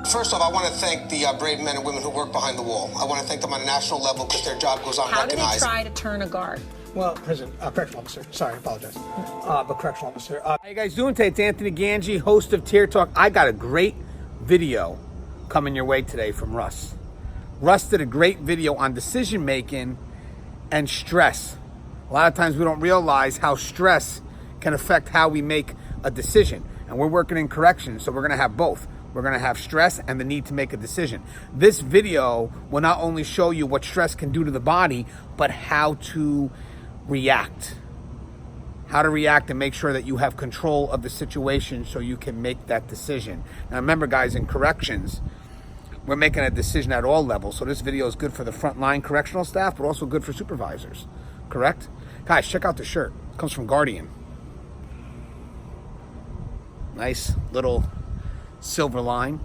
First off, I want to thank the brave men and women who work behind the wall. I want to thank them on a national level because their job goes unrecognized. How do they try to turn a guard? Well, correctional officer. Sorry, I apologize. But correctional officer. How you guys doing today? It's Anthony Ganji, host of Tier Talk. I got a great video coming your way today from Russ. Russ did a great video on decision making and stress. A lot of times we don't realize how stress can affect how we make a decision. And we're working in corrections, so we're going to have both. We're going to have stress and the need to make a decision. This video will not only show you what stress can do to the body, but how to react. How to react and make sure that you have control of the situation so you can make that decision. Now remember guys, in corrections, we're making a decision at all levels. So this video is good for the frontline correctional staff, but also good for supervisors. Correct? Guys, check out the shirt. It comes from Guardian. Nice little silver line.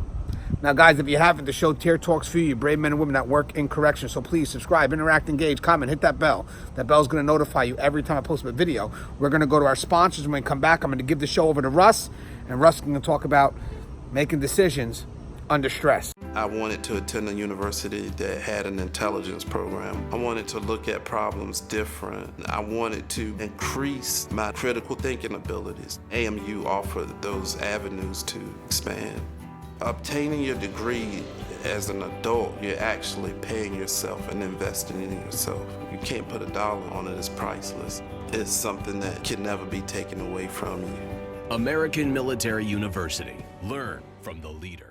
Now guys, if you haven't, the show Tier Talks for you brave men and women that work in correction. So please subscribe, interact, engage, comment, hit that bell. That bell's going to notify you every time I post a video. We're going to go to our sponsors. When we come back, I'm going to give the show over to Russ, and Russ is going to talk about making decisions under stress. I wanted to attend a university that had an intelligence program. I wanted to look at problems different. I wanted to increase my critical thinking abilities. AMU offered those avenues to expand. Obtaining your degree as an adult, you're actually paying yourself and investing in yourself. You can't put a dollar on it, it's priceless. It's something that can never be taken away from you. American Military University. Learn from the leader.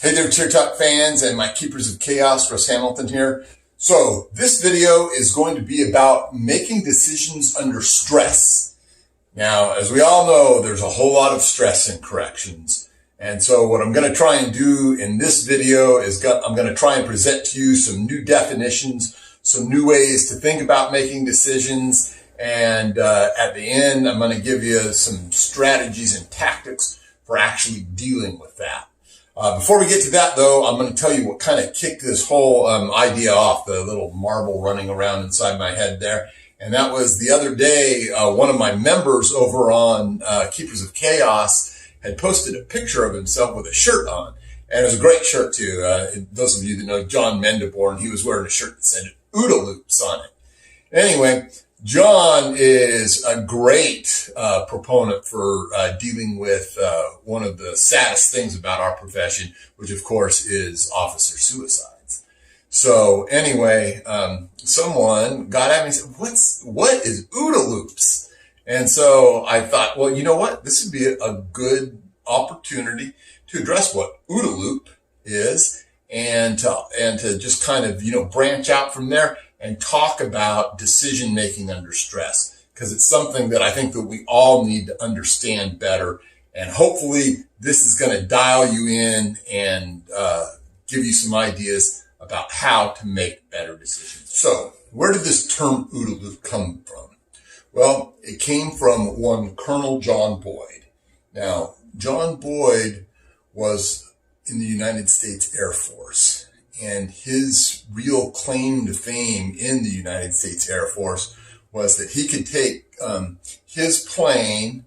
Hey there, Tier Talk fans and my keepers of chaos, Russ Hamilton here. So this video is going to be about making decisions under stress. Now, as we all know, there's a whole lot of stress in corrections. And so what I'm going to try and do in this video is I'm going to try and present to you some new definitions, some new ways to think about making decisions. And at the end, I'm going to give you some strategies and tactics for actually dealing with that. Before we get to that, though, I'm going to tell you what kind of kicked this whole idea off, the little marble running around inside my head there. And that was the other day, one of my members over on Keepers of Chaos had posted a picture of himself with a shirt on. And it was a great shirt, too. Those of you that know John Mendeborn, he was wearing a shirt that said OODA Loops on it. Anyway, John is a great proponent for dealing with one of the saddest things about our profession, which of course is officer suicides. So anyway, someone got at me and said, what is OODA Loops? And so I thought, well, you know what? This would be a good opportunity to address what OODA Loop is and to just kind of, branch out from there and talk about decision making under stress, because it's something that I think that we all need to understand better. And hopefully this is going to dial you in and give you some ideas about how to make better decisions. So where did this term OODA Loop come from? Well, it came from one Colonel John Boyd. Now, John Boyd was in the United States Air Force. And his real claim to fame in the United States Air Force was that he could take his plane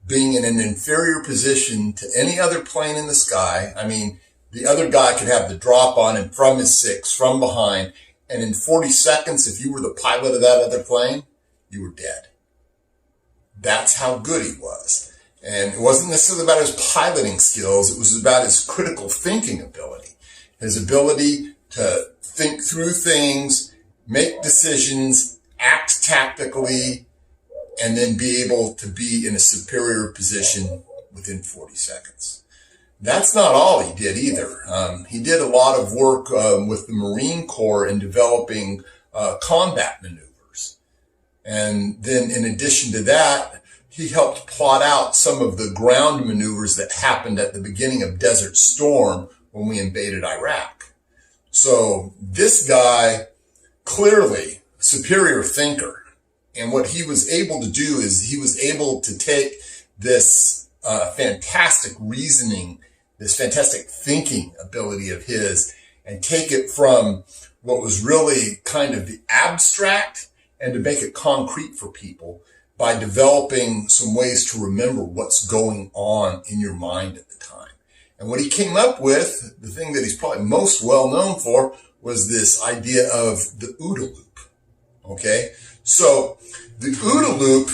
being in an inferior position to any other plane in the sky. I mean, the other guy could have the drop on him from his six, from behind. And in 40 seconds, if you were the pilot of that other plane, you were dead. That's how good he was. And it wasn't necessarily about his piloting skills. It was about his critical thinking ability. His ability to think through things, make decisions, act tactically, and then be able to be in a superior position within 40 seconds. That's not all he did either. He did a lot of work with the Marine Corps in developing combat maneuvers. And then in addition to that, he helped plot out some of the ground maneuvers that happened at the beginning of Desert Storm when we invaded Iraq. So this guy, clearly a superior thinker. And what he was able to do is he was able to take this fantastic reasoning, this fantastic thinking ability of his, and take it from what was really kind of the abstract and to make it concrete for people by developing some ways to remember what's going on in your mind at the time. And what he came up with, the thing that he's probably most well known for, was this idea of the OODA Loop. Okay? So the OODA Loop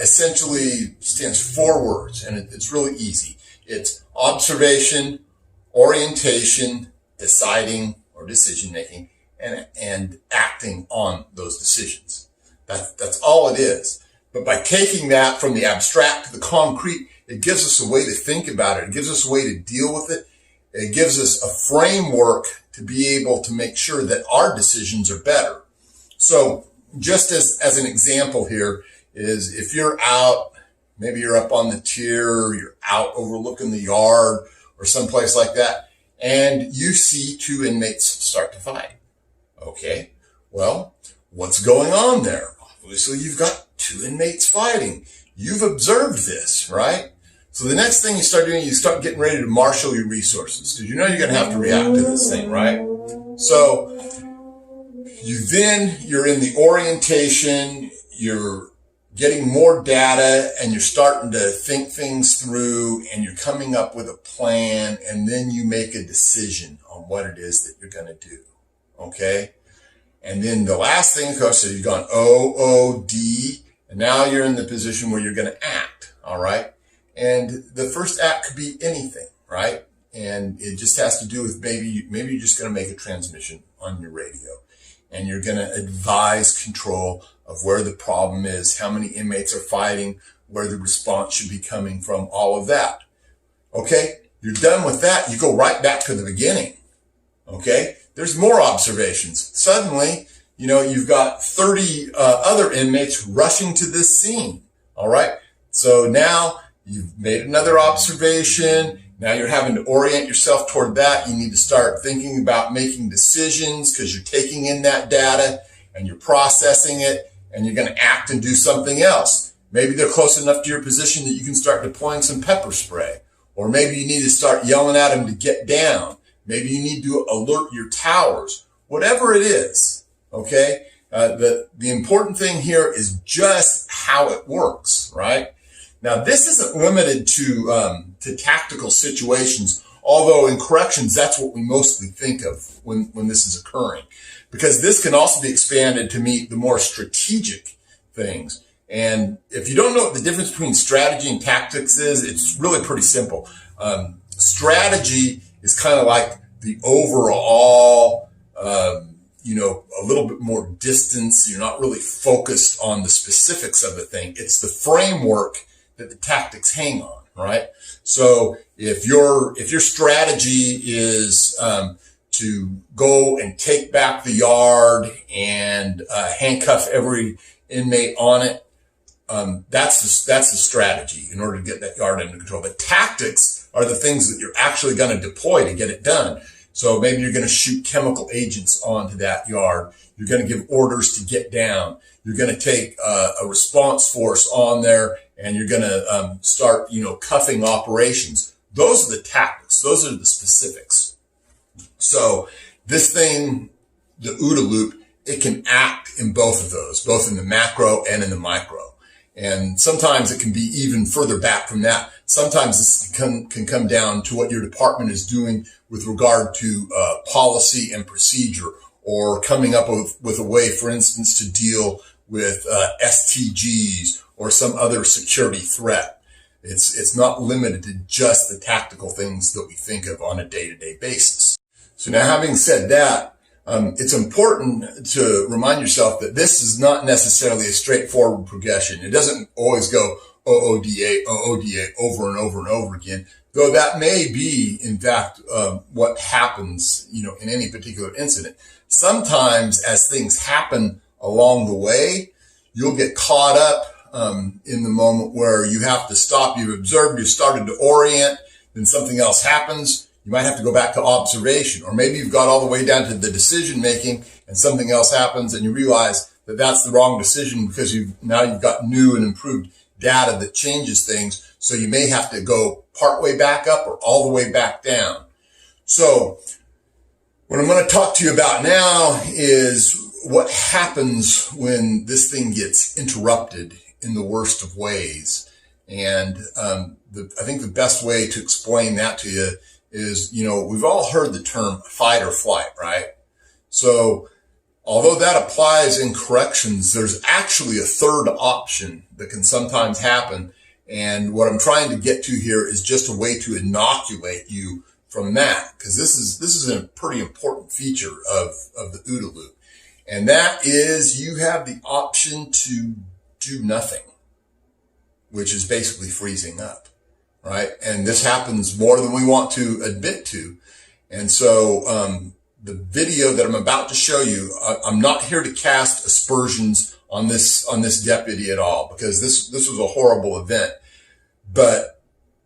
essentially stands for 4 words, and it's really easy. It's observation, orientation, deciding or decision making, and acting on those decisions. That's all it is. But by taking that from the abstract to the concrete, it gives us a way to think about it. It gives us a way to deal with it. It gives us a framework to be able to make sure that our decisions are better. So just as an example here is if you're out, maybe you're up on the tier, you're out overlooking the yard or someplace like that, and you see 2 inmates start to fight. Okay, well, what's going on there? Obviously, you've got 2 inmates fighting. You've observed this, right? So the next thing you start doing, you start getting ready to marshal your resources because you know you're going to have to react to this thing, right? So you're in the orientation, you're getting more data, and you're starting to think things through, and you're coming up with a plan, and then you make a decision on what it is that you're going to do, okay? And then the last thing, of course, so you've gone OOD, and now you're in the position where you're going to act, all right? And the first act could be anything, right? And it just has to do with maybe you're just going to make a transmission on your radio, and you're going to advise control of where the problem is, how many inmates are fighting, where the response should be coming from, all of that. Okay, you're done with that. You go right back to the beginning. Okay, there's more observations. Suddenly, you've got 30 other inmates rushing to this scene. All right, so now you've made another observation. Now you're having to orient yourself toward that. You need to start thinking about making decisions because you're taking in that data and you're processing it, and you're going to act and do something else. Maybe they're close enough to your position that you can start deploying some pepper spray. Or maybe you need to start yelling at them to get down. Maybe you need to alert your towers. Whatever it is, okay? The important thing here is just how it works, right? Now, this isn't limited to tactical situations, although in corrections, that's what we mostly think of when this is occurring. Because this can also be expanded to meet the more strategic things. And if you don't know what the difference between strategy and tactics is, it's really pretty simple. Strategy is kind of like the overall, a little bit more distance. You're not really focused on the specifics of the thing. It's the framework that the tactics hang on, right? So if your strategy is, to go and take back the yard and handcuff every inmate on it. That's the strategy in order to get that yard under control. The tactics are the things that you're actually going to deploy to get it done. So maybe you're going to shoot chemical agents onto that yard. You're going to give orders to get down. You're going to take a response force on there, and you're going to start, cuffing operations. Those are the tactics. Those are the specifics. So this thing, the OODA Loop, it can act in both of those, both in the macro and in the micro. And sometimes it can be even further back from that. Sometimes this can come down to what your department is doing with regard to policy and procedure, or coming up with a way, for instance, to deal with STGs or some other security threat. It's not limited to just the tactical things that we think of on a day-to-day basis. So now, having said that, it's important to remind yourself that this is not necessarily a straightforward progression. It doesn't always go OODA, OODA over and over and over again, though that may be, in fact, what happens, in any particular incident. Sometimes as things happen along the way, you'll get caught up in the moment where you have to stop. You've observed, you've started to orient, then something else happens. You might have to go back to observation, or maybe you've got all the way down to the decision making and something else happens and you realize that that's the wrong decision because you've got new and improved data that changes things. So you may have to go part way back up or all the way back down. So What I'm going to talk to you about now is what happens when this thing gets interrupted in the worst of ways. And I think the best way to explain that to you is, we've all heard the term fight or flight, right? So although that applies in corrections, there's actually a third option that can sometimes happen. And what I'm trying to get to here is just a way to inoculate you from that, because this is a pretty important feature of the OODA loop. And that is you have the option to do nothing, which is basically freezing up, right? And this happens more than we want to admit to. And so the video that I'm about to show you, I'm not here to cast aspersions on this deputy at all, because this was a horrible event. But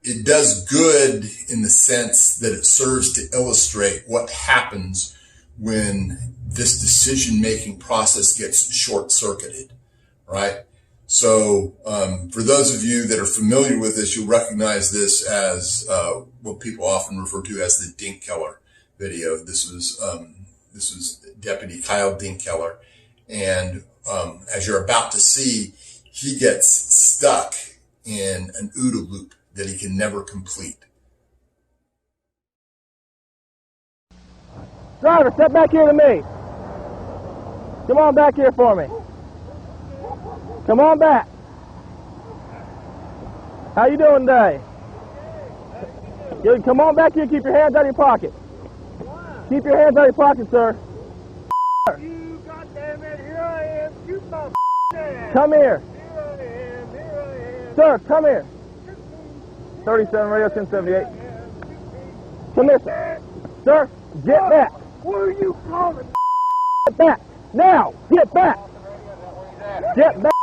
it does good in the sense that it serves to illustrate what happens when this decision-making process gets short-circuited, right? So for those of you that are familiar with this, you'll recognize this as what people often refer to as the Dinkkeller video. This was Deputy Kyle Dinkkeller. And as you're about to see, he gets stuck in an OODA loop that he can never complete. Driver, step back here to me. Come on back here for me. Come on back. How you doing today? Good. Come on back here. Keep your hands out of your pocket. Keep your hands out of your pocket, sir. You goddamn it, here I am. Shoot my ass. Come here. Here I am. Sir, come here. 37 radio 1078. Come here, sir. Sir, get back. What are you calling? Get back. Now. Get back. Get back.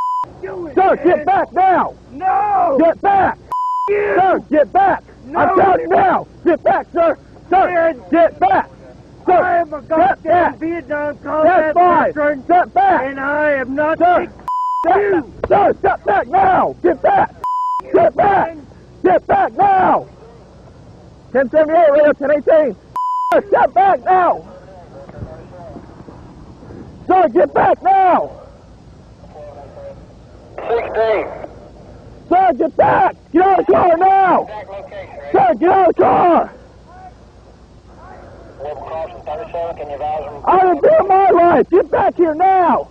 Sir, get back now. No. Get back. You. Sir, get back. No. I'm telling you now. Get back, sir. Sir, get back. Sir, I am a get goddamn back. Vietnam combat Step five. veteran, Step back. and I am not Sir, sir, step back now. Get back. Get back. Get back now. 1078, radio 1018. Sir, step back now. Sir, get back now. 16. Sir, get back. Get out of the car now. Sir, get out of the car. Crossing 37, can you advise them? I would be my life. Get back here now.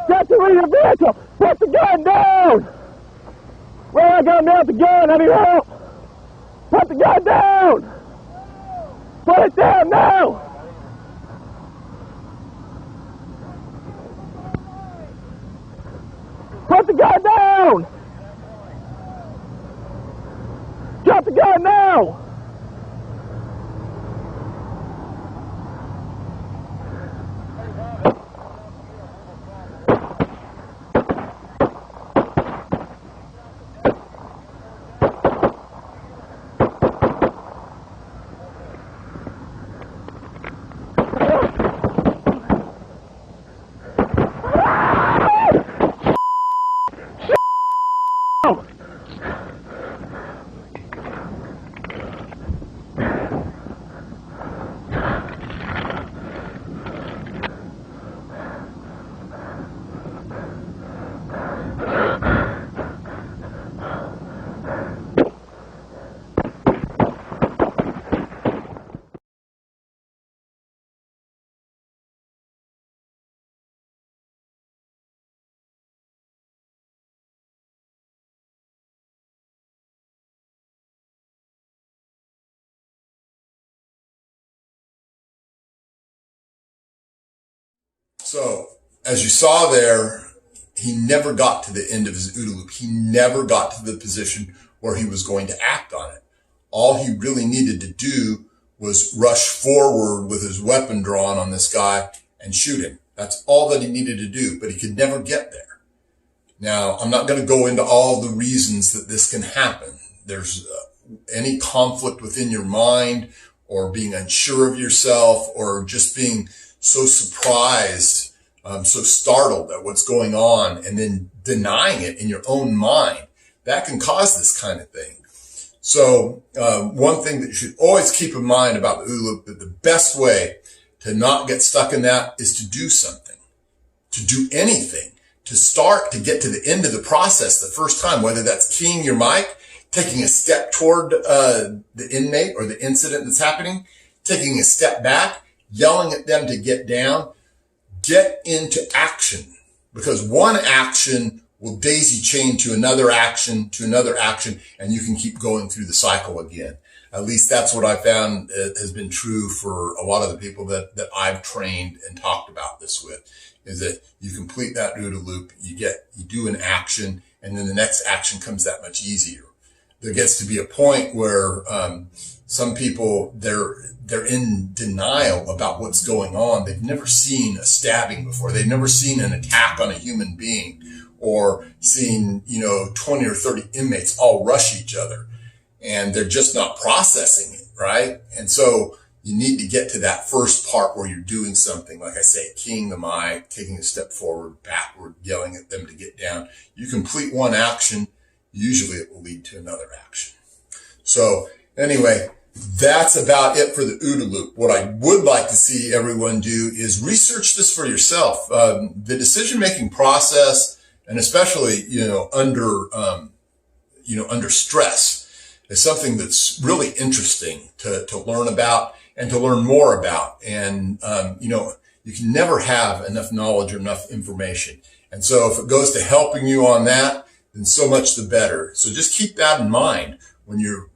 Get to your vehicle. Put the gun down. Well, I got me out the gun. I need help. Put the gun down. Put it down now. Put the gun down. Drop the gun now. So, as you saw there, he never got to the end of his OODA loop. He never got to the position where he was going to act on it. All he really needed to do was rush forward with his weapon drawn on this guy and shoot him. That's all that he needed to do, but he could never get there. Now, I'm not going to go into all the reasons that this can happen. There's any conflict within your mind, or being unsure of yourself, or just being so surprised, so startled at what's going on, and then denying it in your own mind. That can cause this kind of thing. So one thing that you should always keep in mind about the OODA loop, that the best way to not get stuck in that is to do something, to do anything, to start to get to the end of the process the first time, whether that's keying your mic, taking a step toward the inmate or the incident that's happening, taking a step back, yelling at them to get down. Get into action, because one action will daisy chain to another action, and you can keep going through the cycle again. At least that's what I found has been true for a lot of the people that I've trained and talked about this with, is that you complete that OODA loop, you do an action, and then the next action comes that much easier. There gets to be a point where some people, they're in denial about what's going on. They've never seen a stabbing before. They've never seen an attack on a human being, or seen, 20 or 30 inmates all rush each other, and they're just not processing it, right? And so you need to get to that first part where you're doing something, like I say, keying the mic, taking a step forward, backward, yelling at them to get down. You complete one action, usually it will lead to another action. So anyway, that's about it for the OODA loop. What I would like to see everyone do is research this for yourself. The decision-making process, and especially, under stress, is something that's really interesting to learn about and to learn more about. And, you can never have enough knowledge or enough information. And so if it goes to helping you on that, then so much the better. So just keep that in mind when you're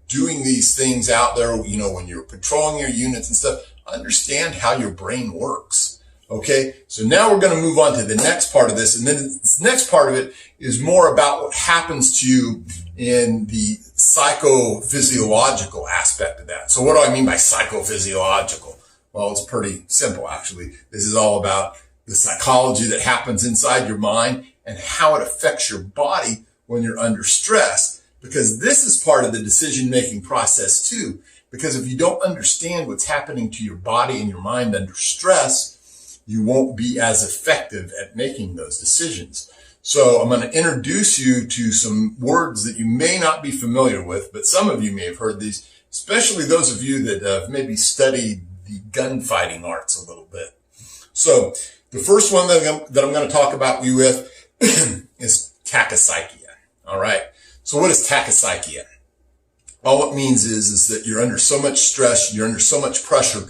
doing these things out there, when you're patrolling your units and stuff. Understand how your brain works. Okay. So now we're going to move on to the next part of this. And then this next part of it is more about what happens to you in the psychophysiological aspect of that. So what do I mean by psychophysiological? Well, it's pretty simple, actually. This is all about the psychology that happens inside your mind and how it affects your body when you're under stress, because this is part of the decision-making process too. Because if you don't understand what's happening to your body and your mind under stress, you won't be as effective at making those decisions. So I'm going to introduce you to some words that you may not be familiar with, but some of you may have heard these, especially those of you that have maybe studied the gunfighting arts a little bit. So the first one that I'm going to talk about you with is tachypsychia. All right. So what is tachypsychia? All it means is that you're under so much stress, you're under so much pressure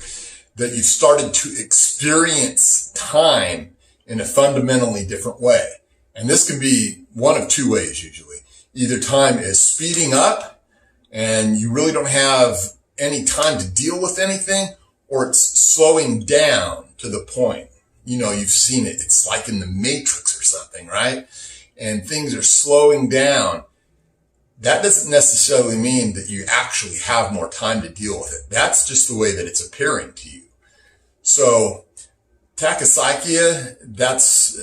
that you've started to experience time in a fundamentally different way. And this can be one of two ways usually. Either time is speeding up and you really don't have any time to deal with anything, or it's slowing down to the point. You've seen it. It's like in the Matrix or something, right? And things are slowing down. That doesn't necessarily mean that you actually have more time to deal with it. That's just the way that it's appearing to you. So tachypsychia, that's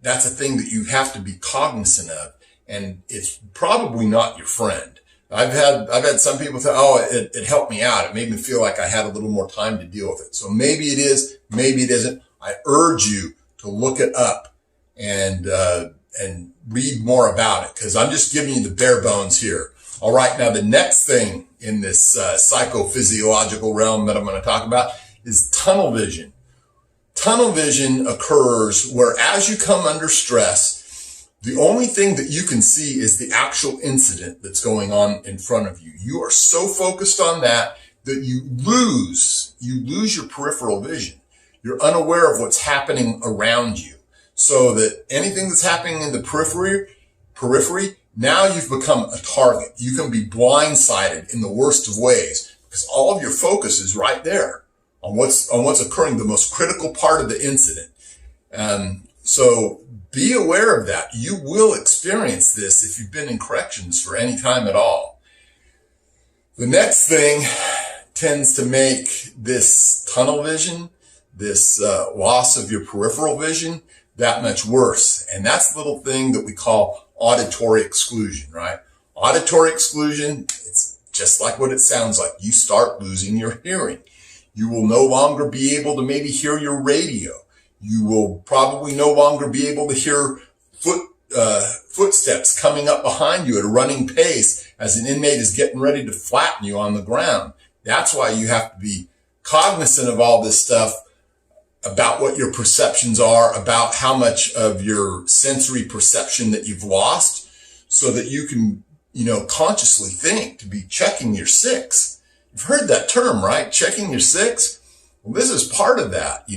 a thing that you have to be cognizant of, and it's probably not your friend. I've had some people say, it helped me out. It made me feel like I had a little more time to deal with it. So maybe it is, maybe it isn't. I urge you to look it up and read more about it, because I'm just giving you the bare bones here. All right. Now, the next thing in this psychophysiological realm that I'm going to talk about is tunnel vision. Tunnel vision occurs where, as you come under stress, the only thing that you can see is the actual incident that's going on in front of you. You are so focused on that you lose your peripheral vision. You're unaware of what's happening around you. So that anything that's happening in the periphery, now you've become a target. You can be blindsided in the worst of ways, because all of your focus is right there on what's occurring, the most critical part of the incident. So be aware of that. You will experience this if you've been in corrections for any time at all. The next thing tends to make this tunnel vision, this loss of your peripheral vision, that much worse. And that's the little thing that we call auditory exclusion, right? Auditory exclusion, it's just like what it sounds like. You start losing your hearing. You will no longer be able to maybe hear your radio. You will probably no longer be able to hear footsteps coming up behind you at a running pace as an inmate is getting ready to flatten you on the ground. That's why you have to be cognizant of all this stuff about what your perceptions are, about how much of your sensory perception that you've lost, so that you can, consciously think to be checking your six. You've heard that term, right? Checking your six. Well, this is part of that,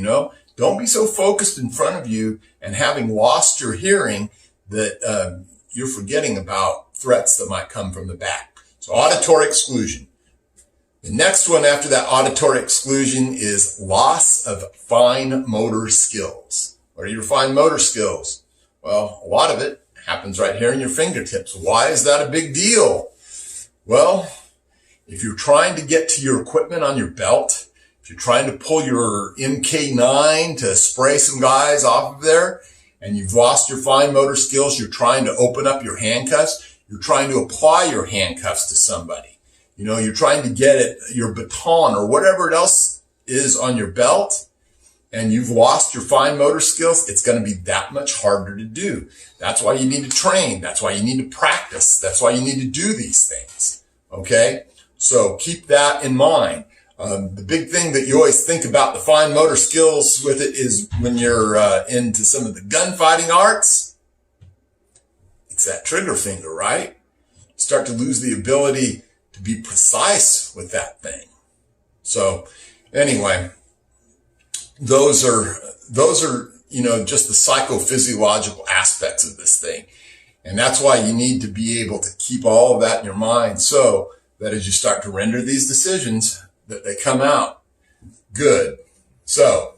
Don't be so focused in front of you and having lost your hearing that you're forgetting about threats that might come from the back. So auditory exclusion. The next one after that auditory exclusion is loss of fine motor skills. What are your fine motor skills? Well, a lot of it happens right here in your fingertips. Why is that a big deal? Well, if you're trying to get to your equipment on your belt, if you're trying to pull your MK9 to spray some guys off of there, and you've lost your fine motor skills, you're trying to open up your handcuffs, you're trying to apply your handcuffs to somebody. You're trying to get at your baton or whatever else is on your belt, and you've lost your fine motor skills, it's going to be that much harder to do. That's why you need to train. That's why you need to practice. That's why you need to do these things. Okay? So keep that in mind. The big thing that you always think about the fine motor skills with it is when you're into some of the gunfighting arts, it's that trigger finger, right? You start to lose the ability to be precise with that thing. So anyway, those are just the psychophysiological aspects of this thing. And that's why you need to be able to keep all of that in your mind, so that as you start to render these decisions, that they come out good. So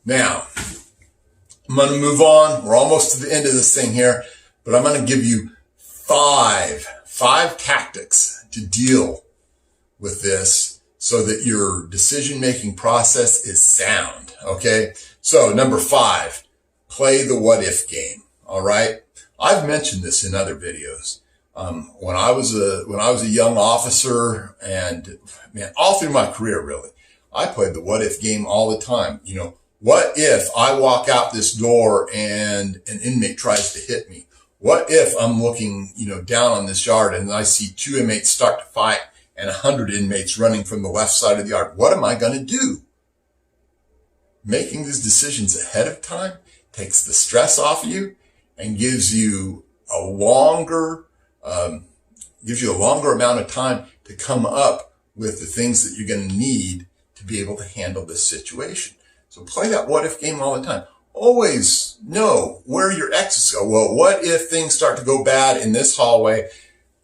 now I'm going to move on. We're almost to the end of this thing here, but I'm going to give you five tactics to deal with this so that your decision-making process is sound. Okay. So number 5, play the what if game. All right. I've mentioned this in other videos. When I was a young officer, and all through my career, really, I played the what if game all the time. What if I walk out this door and an inmate tries to hit me? What if I'm looking, down on this yard and I see 2 inmates start to fight and 100 inmates running from the left side of the yard? What am I going to do? Making these decisions ahead of time takes the stress off of you and gives you a longer amount of time to come up with the things that you're going to need to be able to handle this situation. So play that what if game all the time. Always know where your exits go. Well, what if things start to go bad in this hallway?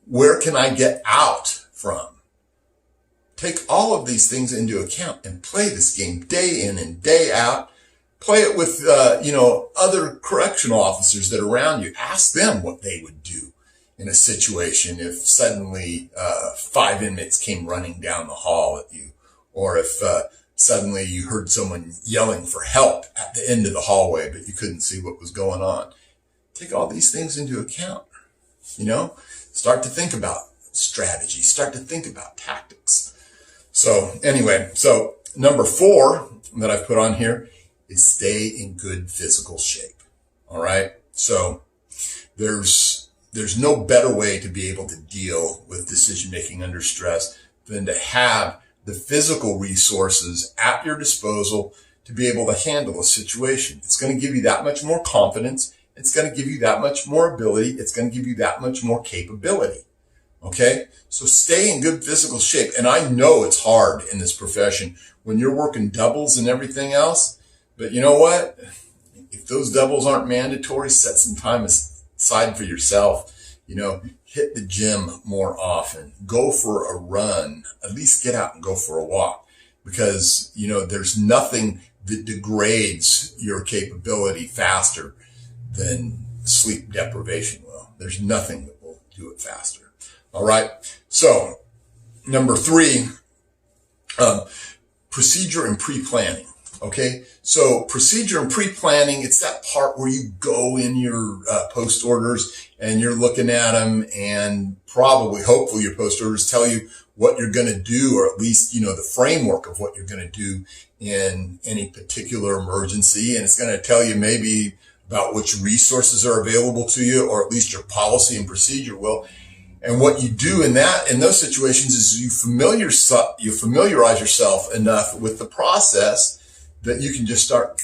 Where can I get out from? Take all of these things into account and play this game day in and day out. Play it with, other correctional officers that are around you. Ask them what they would do in a situation if suddenly 5 inmates came running down the hall at you, or if suddenly you heard someone yelling for help at the end of the hallway, but you couldn't see what was going on. Take all these things into account. Start to think about strategy. Start to think about tactics. So anyway, number 4 that I've put on here is stay in good physical shape. All right. So there's no better way to be able to deal with decision making under stress than to have the physical resources at your disposal to be able to handle a situation. It's going to give you that much more confidence. It's going to give you that much more ability. It's going to give you that much more capability. Okay. So stay in good physical shape. And I know it's hard in this profession when you're working doubles and everything else, but you know what? If those doubles aren't mandatory, set some time aside for yourself. Hit the gym more often, go for a run, at least get out and go for a walk, because, there's nothing that degrades your capability faster than sleep deprivation will. There's nothing that will do it faster. All right. So number 3, procedure and pre-planning. Okay. So procedure and pre-planning, it's that part where you go in your post orders and you're looking at them, and hopefully your post orders tell you what you're going to do, or at least, the framework of what you're going to do in any particular emergency. And it's going to tell you maybe about which resources are available to you, or at least your policy and procedure will. And what you do in those situations is you familiarize yourself enough with the process that you can just start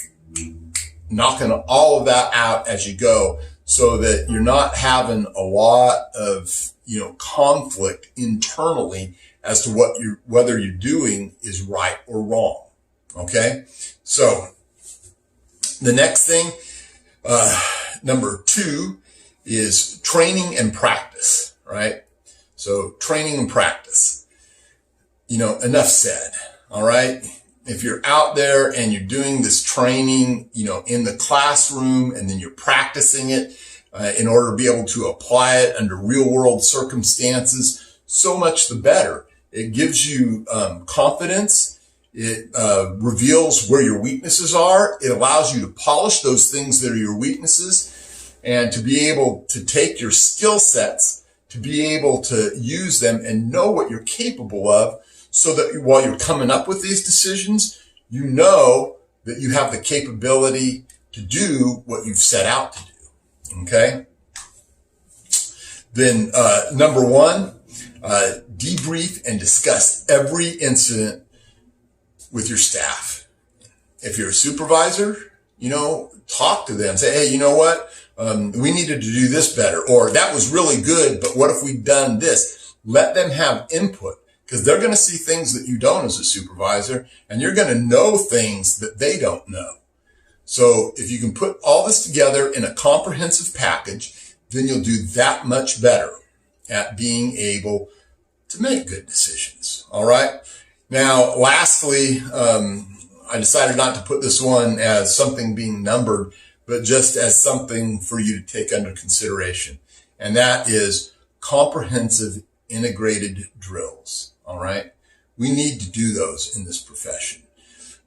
knocking all of that out as you go, so that you're not having a lot of, conflict internally as to whether you're doing is right or wrong. Okay. So the next thing, number 2, is training and practice, right? So training and practice, enough said. All right. If you're out there and you're doing this training, in the classroom, and then you're practicing it in order to be able to apply it under real world circumstances, so much the better. It gives you confidence. It reveals where your weaknesses are. It allows you to polish those things that are your weaknesses, and to be able to take your skill sets, to be able to use them and know what you're capable of, so that while you're coming up with these decisions, you know that you have the capability to do what you've set out to do. Okay? Then number 1, debrief and discuss every incident with your staff. If you're a supervisor, talk to them. Say, hey, you know what? We needed to do this better, or that was really good, but what if we'd done this? Let them have input, because they're going to see things that you don't as a supervisor, and you're going to know things that they don't know. So if you can put all this together in a comprehensive package, then you'll do that much better at being able to make good decisions. All right. Now, lastly, I decided not to put this one as something being numbered, but just as something for you to take under consideration. And that is comprehensive integrated drills. All right. We need to do those in this profession,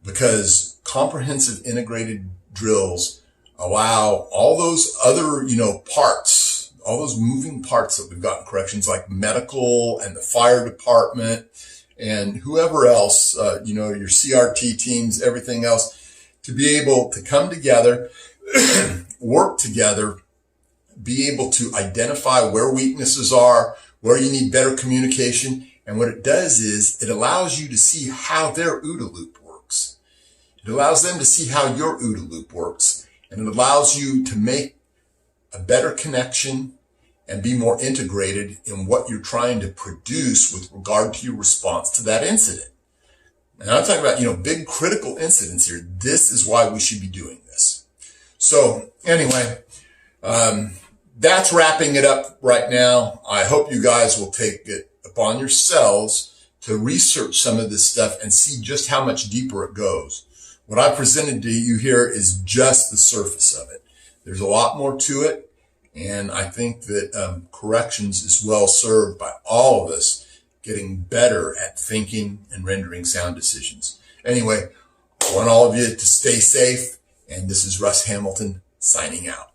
because comprehensive integrated drills allow all those other, parts, all those moving parts that we've got in corrections, like medical and the fire department and whoever else, your CRT teams, everything else, to be able to come together, work together, be able to identify where weaknesses are, where you need better communication. And what it does is it allows you to see how their OODA loop works. It allows them to see how your OODA loop works. And it allows you to make a better connection and be more integrated in what you're trying to produce with regard to your response to that incident. And I'm talking about, big critical incidents here. This is why we should be doing this. So anyway, that's wrapping it up right now. I hope you guys will take it upon yourselves to research some of this stuff and see just how much deeper it goes. What I presented to you here is just the surface of it. There's a lot more to it. And I think that corrections is well served by all of us getting better at thinking and rendering sound decisions. Anyway, I want all of you to stay safe. And this is Russ Hamilton signing out.